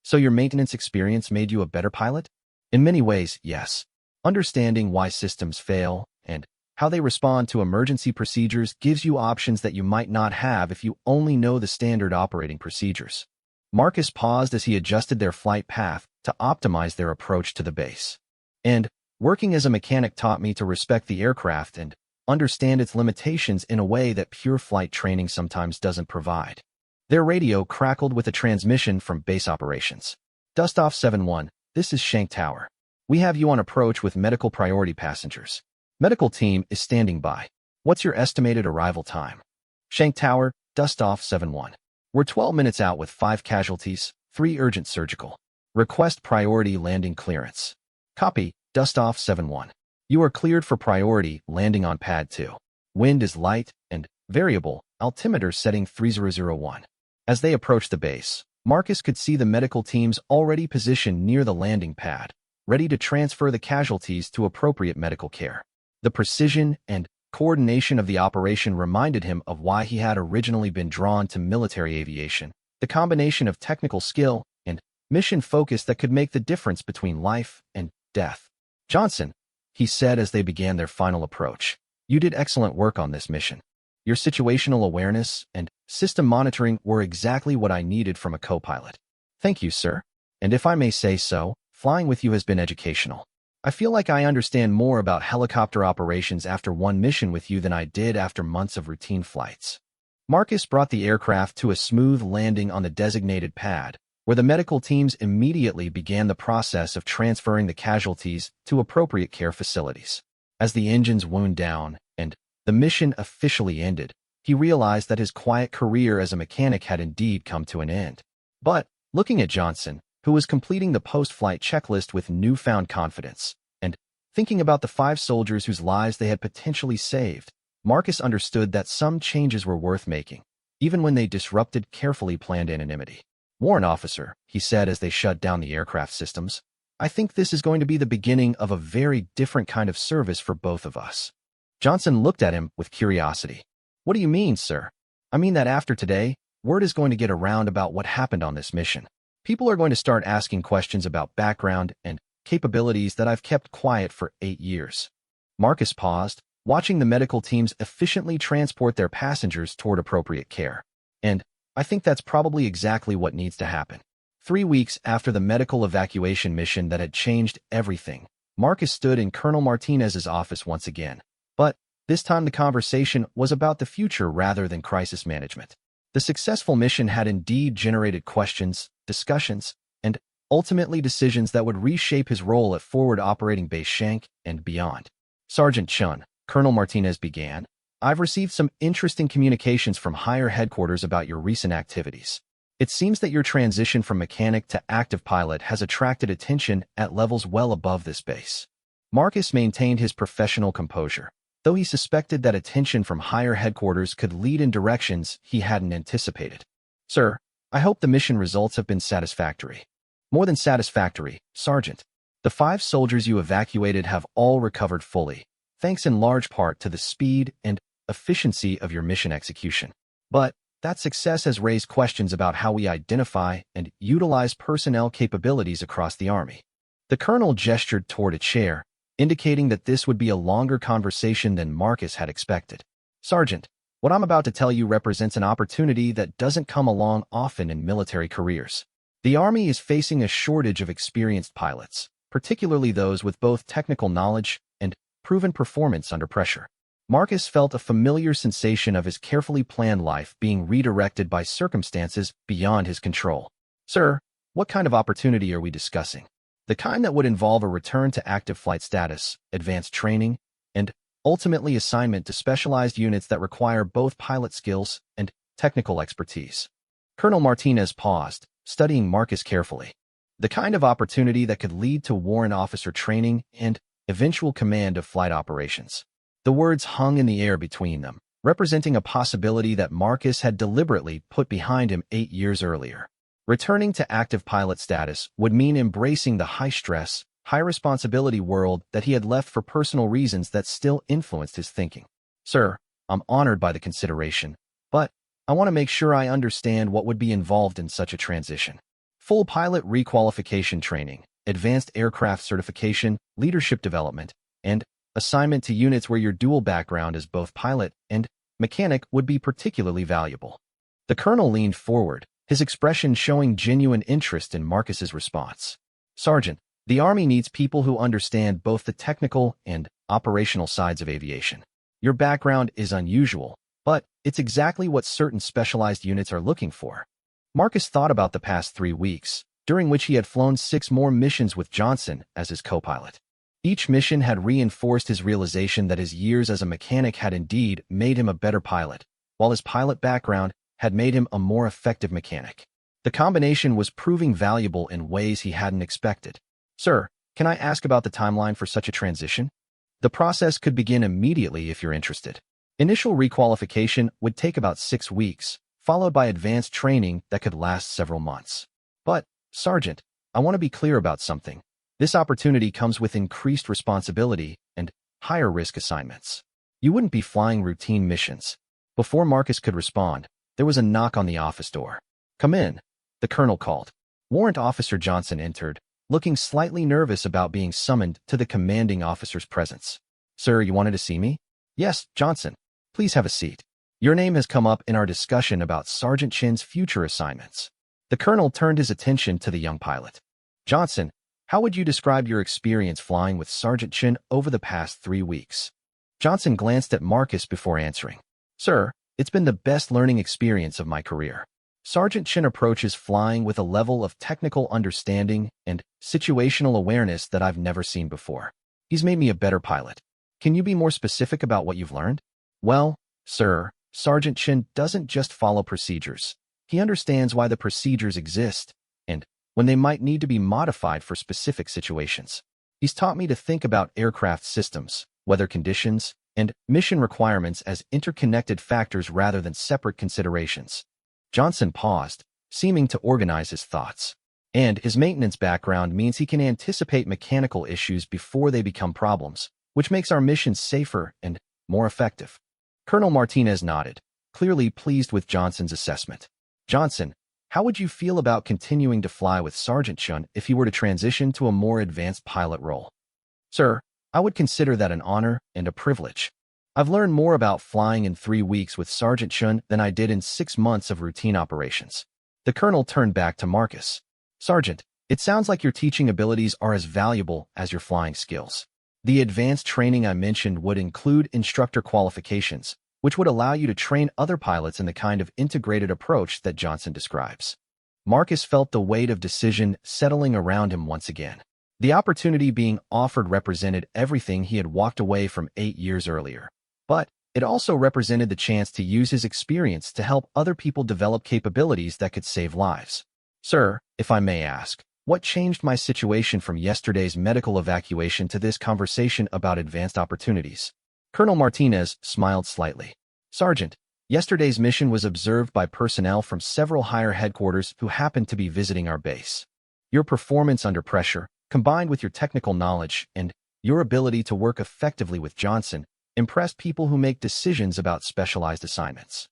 So your maintenance experience made you a better pilot? In many ways, yes. Understanding why systems fail and how they respond to emergency procedures gives you options that you might not have if you only know the standard operating procedures. Marcus paused as he adjusted their flight path to optimize their approach to the base. And working as a mechanic taught me to respect the aircraft and understand its limitations in a way that pure flight training sometimes doesn't provide. Their radio crackled with a transmission from base operations. Dustoff 7-1, this is Shank Tower. We have you on approach with medical priority passengers. Medical team is standing by. What's your estimated arrival time? Shank Tower, Dustoff 7-1. We're 12 minutes out with 5 casualties, 3 urgent surgical. Request priority landing clearance. Copy, Dustoff 7-1. You are cleared for priority landing on pad 2. Wind is light and variable, altimeter setting 3001. As they approached the base, Marcus could see the medical teams already positioned near the landing pad, ready to transfer the casualties to appropriate medical care. The precision and coordination of the operation reminded him of why he had originally been drawn to military aviation, the combination of technical skill and mission focus that could make the difference between life and death. Johnson, he said as they began their final approach, you did excellent work on this mission. Your situational awareness and system monitoring were exactly what I needed from a co-pilot. Thank you, sir. And if I may say so, flying with you has been educational. I feel like I understand more about helicopter operations after one mission with you than I did after months of routine flights. Marcus brought the aircraft to a smooth landing on the designated pad, where the medical teams immediately began the process of transferring the casualties to appropriate care facilities. As the engines wound down and the mission officially ended, he realized that his quiet career as a mechanic had indeed come to an end. But, looking at Johnson, who was completing the post-flight checklist with newfound confidence, and thinking about the 5 soldiers whose lives they had potentially saved, Marcus understood that some changes were worth making, even when they disrupted carefully planned anonymity. "Warrant officer," he said as they shut down the aircraft systems, "I think this is going to be the beginning of a very different kind of service for both of us." Johnson looked at him with curiosity. "What do you mean, sir?" "I mean that after today, word is going to get around about what happened on this mission. People are going to start asking questions about background and capabilities that I've kept quiet for 8 years." Marcus paused, watching the medical teams efficiently transport their passengers toward appropriate care. "And I think that's probably exactly what needs to happen." 3 weeks after the medical evacuation mission that had changed everything, Marcus stood in Colonel Martinez's office once again. But this time the conversation was about the future rather than crisis management. The successful mission had indeed generated questions, discussions, and ultimately decisions that would reshape his role at Forward Operating Base Shank and beyond. "Sergeant Chun," Colonel Martinez began, "I've received some interesting communications from higher headquarters about your recent activities. It seems that your transition from mechanic to active pilot has attracted attention at levels well above this base." Marcus maintained his professional composure, though he suspected that attention from higher headquarters could lead in directions he hadn't anticipated. "Sir, I hope the mission results have been satisfactory." "More than satisfactory, Sergeant. The 5 soldiers you evacuated have all recovered fully, thanks in large part to the speed and efficiency of your mission execution. But that success has raised questions about how we identify and utilize personnel capabilities across the Army." The colonel gestured toward a chair, indicating that this would be a longer conversation than Marcus had expected. "Sergeant, what I'm about to tell you represents an opportunity that doesn't come along often in military careers. The Army is facing a shortage of experienced pilots, particularly those with both technical knowledge and proven performance under pressure." Marcus felt a familiar sensation of his carefully planned life being redirected by circumstances beyond his control. "Sir, what kind of opportunity are we discussing?" "The kind that would involve a return to active flight status, advanced training, and ultimately assignment to specialized units that require both pilot skills and technical expertise." Colonel Martinez paused, studying Marcus carefully. "The kind of opportunity that could lead to warrant officer training and eventual command of flight operations." The words hung in the air between them, representing a possibility that Marcus had deliberately put behind him 8 years earlier. Returning to active pilot status would mean embracing the high-stress, high-responsibility world that he had left for personal reasons that still influenced his thinking. "Sir, I'm honored by the consideration, but I want to make sure I understand what would be involved in such a transition. Full pilot requalification training, advanced aircraft certification, leadership development, and assignment to units where your dual background as both pilot and mechanic would be particularly valuable." The colonel leaned forward, his expression showing genuine interest in Marcus's response. "Sergeant, the Army needs people who understand both the technical and operational sides of aviation. Your background is unusual, but it's exactly what certain specialized units are looking for." Marcus thought about the past 3 weeks, during which he had flown 6 more missions with Johnson as his co-pilot. Each mission had reinforced his realization that his years as a mechanic had indeed made him a better pilot, while his pilot background had made him a more effective mechanic. The combination was proving valuable in ways he hadn't expected. "Sir, can I ask about the timeline for such a transition?" "The process could begin immediately if you're interested. Initial requalification would take about 6 weeks, followed by advanced training that could last several months." "But, Sergeant, I want to be clear about something. This opportunity comes with increased responsibility and higher risk assignments. You wouldn't be flying routine missions." Before Marcus could respond, there was a knock on the office door. "Come in," the colonel called. Warrant Officer Johnson entered, looking slightly nervous about being summoned to the commanding officer's presence. "Sir, you wanted to see me?" "Yes, Johnson. Please have a seat. Your name has come up in our discussion about Sergeant Chin's future assignments." The colonel turned his attention to the young pilot. "Johnson, how would you describe your experience flying with Sergeant Chin over the past 3 weeks?" Johnson glanced at Marcus before answering. "Sir, it's been the best learning experience of my career. Sergeant Chin approaches flying with a level of technical understanding and situational awareness that I've never seen before. He's made me a better pilot. Can you be more specific about what you've learned? Well, sir, Sergeant Chin doesn't just follow procedures. He understands why the procedures exist and when they might need to be modified for specific situations. He's taught me to think about aircraft systems, weather conditions, and mission requirements as interconnected factors rather than separate considerations. Johnson paused, seeming to organize his thoughts. And his maintenance background means he can anticipate mechanical issues before they become problems, which makes our missions safer and more effective. Colonel Martinez nodded, clearly pleased with Johnson's assessment. Johnson, how would you feel about continuing to fly with Sergeant Chun if he were to transition to a more advanced pilot role? Sir, I would consider that an honor and a privilege. I've learned more about flying in 3 weeks with Sergeant Chun than I did in 6 months of routine operations. The colonel turned back to Marcus. Sergeant, it sounds like your teaching abilities are as valuable as your flying skills. The advanced training I mentioned would include instructor qualifications, which would allow you to train other pilots in the kind of integrated approach that Johnson describes. Marcus felt the weight of decision settling around him once again. The opportunity being offered represented everything he had walked away from 8 years earlier. But it also represented the chance to use his experience to help other people develop capabilities that could save lives. Sir, if I may ask, what changed my situation from yesterday's medical evacuation to this conversation about advanced opportunities? Colonel Martinez smiled slightly. Sergeant, yesterday's mission was observed by personnel from several higher headquarters who happened to be visiting our base. Your performance under pressure, combined with your technical knowledge and your ability to work effectively with Johnson, impressed people who make decisions about specialized assignments.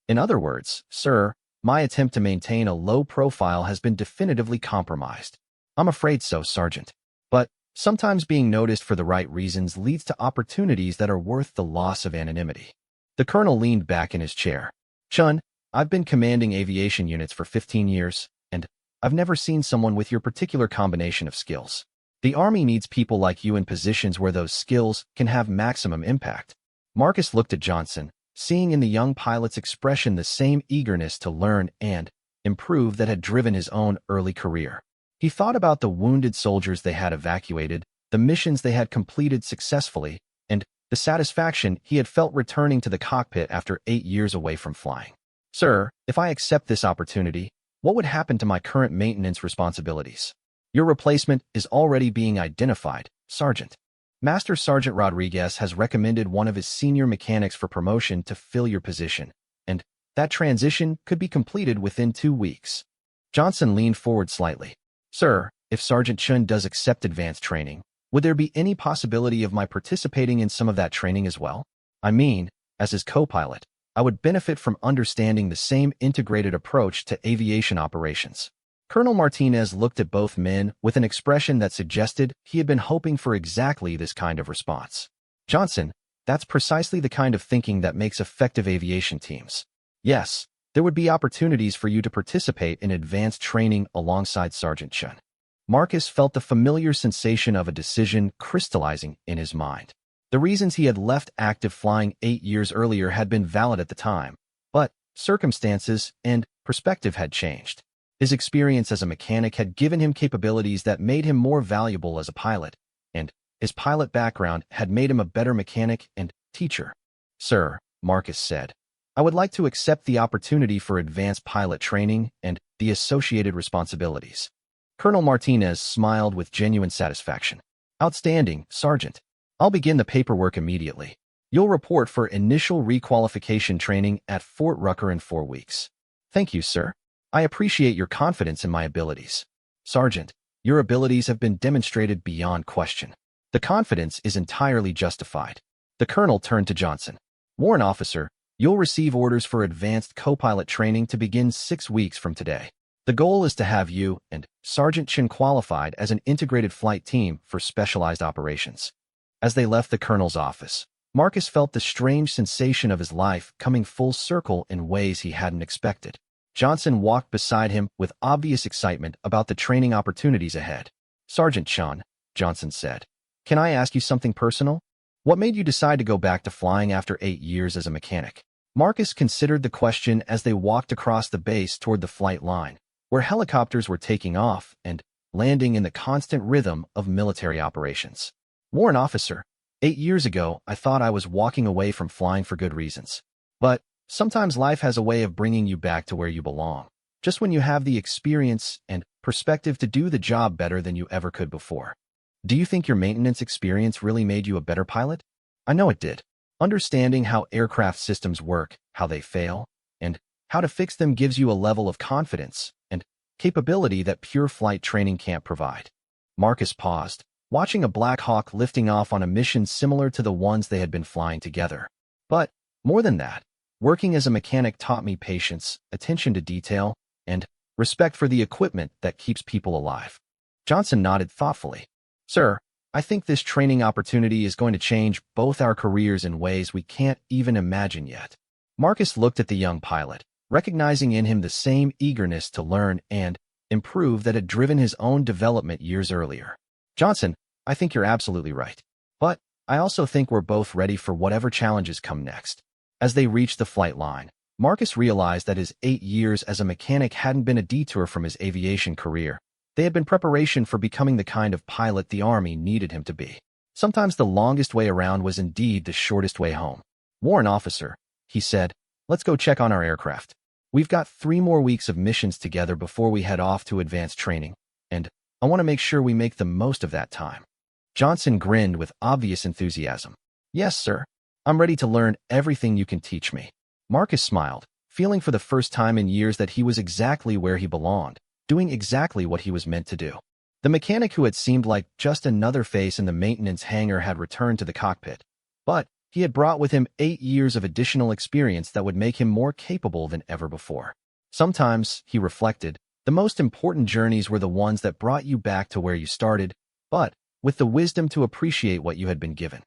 In other words, sir, my attempt to maintain a low profile has been definitively compromised. I'm afraid so, Sergeant. But sometimes being noticed for the right reasons leads to opportunities that are worth the loss of anonymity. The colonel leaned back in his chair. Chun, I've been commanding aviation units for 15 years, and I've never seen someone with your particular combination of skills. The Army needs people like you in positions where those skills can have maximum impact. Marcus looked at Johnson, seeing in the young pilot's expression the same eagerness to learn and improve that had driven his own early career. He thought about the wounded soldiers they had evacuated, the missions they had completed successfully, and the satisfaction he had felt returning to the cockpit after 8 years away from flying. Sir, if I accept this opportunity, what would happen to my current maintenance responsibilities? Your replacement is already being identified, Sergeant. Master Sergeant Rodriguez has recommended one of his senior mechanics for promotion to fill your position, and that transition could be completed within 2 weeks. Johnson leaned forward slightly. Sir, if Sergeant Chun does accept advanced training, would there be any possibility of my participating in some of that training as well? I mean, as his co-pilot, I would benefit from understanding the same integrated approach to aviation operations. Colonel Martinez looked at both men with an expression that suggested he had been hoping for exactly this kind of response. Johnson, that's precisely the kind of thinking that makes effective aviation teams. Yes, there would be opportunities for you to participate in advanced training alongside Sergeant Chun. Marcus felt the familiar sensation of a decision crystallizing in his mind. The reasons he had left active flying 8 years earlier had been valid at the time, but circumstances and perspective had changed. His experience as a mechanic had given him capabilities that made him more valuable as a pilot, and his pilot background had made him a better mechanic and teacher. Sir, Marcus said, I would like to accept the opportunity for advanced pilot training and the associated responsibilities. Colonel Martinez smiled with genuine satisfaction. Outstanding, Sergeant. I'll begin the paperwork immediately. You'll report for initial requalification training at Fort Rucker in 4 weeks. Thank you, sir. I appreciate your confidence in my abilities. Sergeant, your abilities have been demonstrated beyond question. The confidence is entirely justified. The colonel turned to Johnson. Warrant officer, you'll receive orders for advanced co-pilot training to begin 6 weeks from today. The goal is to have you and Sergeant Chin qualified as an integrated flight team for specialized operations. As they left the colonel's office, Marcus felt the strange sensation of his life coming full circle in ways he hadn't expected. Johnson walked beside him with obvious excitement about the training opportunities ahead. Sergeant Chun, Johnson said, can I ask you something personal? What made you decide to go back to flying after 8 years as a mechanic? Marcus considered the question as they walked across the base toward the flight line, where helicopters were taking off and landing in the constant rhythm of military operations. Warrant Officer, 8 years ago, I thought I was walking away from flying for good reasons. But sometimes life has a way of bringing you back to where you belong, just when you have the experience and perspective to do the job better than you ever could before. Do you think your maintenance experience really made you a better pilot? I know it did. Understanding how aircraft systems work, how they fail, and how to fix them gives you a level of confidence and capability that pure flight training can't provide. Marcus paused, watching a Black Hawk lifting off on a mission similar to the ones they had been flying together. But more than that, working as a mechanic taught me patience, attention to detail, and respect for the equipment that keeps people alive. Johnson nodded thoughtfully. Sir, I think this training opportunity is going to change both our careers in ways we can't even imagine yet. Marcus looked at the young pilot, recognizing in him the same eagerness to learn and improve that had driven his own development years earlier. Johnson, I think you're absolutely right. But I also think we're both ready for whatever challenges come next. As they reached the flight line, Marcus realized that his 8 years as a mechanic hadn't been a detour from his aviation career. They had been preparation for becoming the kind of pilot the Army needed him to be. Sometimes the longest way around was indeed the shortest way home. Warrant Officer, he said, let's go check on our aircraft. We've got 3 more weeks of missions together before we head off to advanced training, and I want to make sure we make the most of that time. Johnson grinned with obvious enthusiasm. Yes, sir. I'm ready to learn everything you can teach me. Marcus smiled, feeling for the first time in years that he was exactly where he belonged, doing exactly what he was meant to do. The mechanic who had seemed like just another face in the maintenance hangar had returned to the cockpit, but he had brought with him 8 years of additional experience that would make him more capable than ever before. Sometimes, he reflected, the most important journeys were the ones that brought you back to where you started, but with the wisdom to appreciate what you had been given.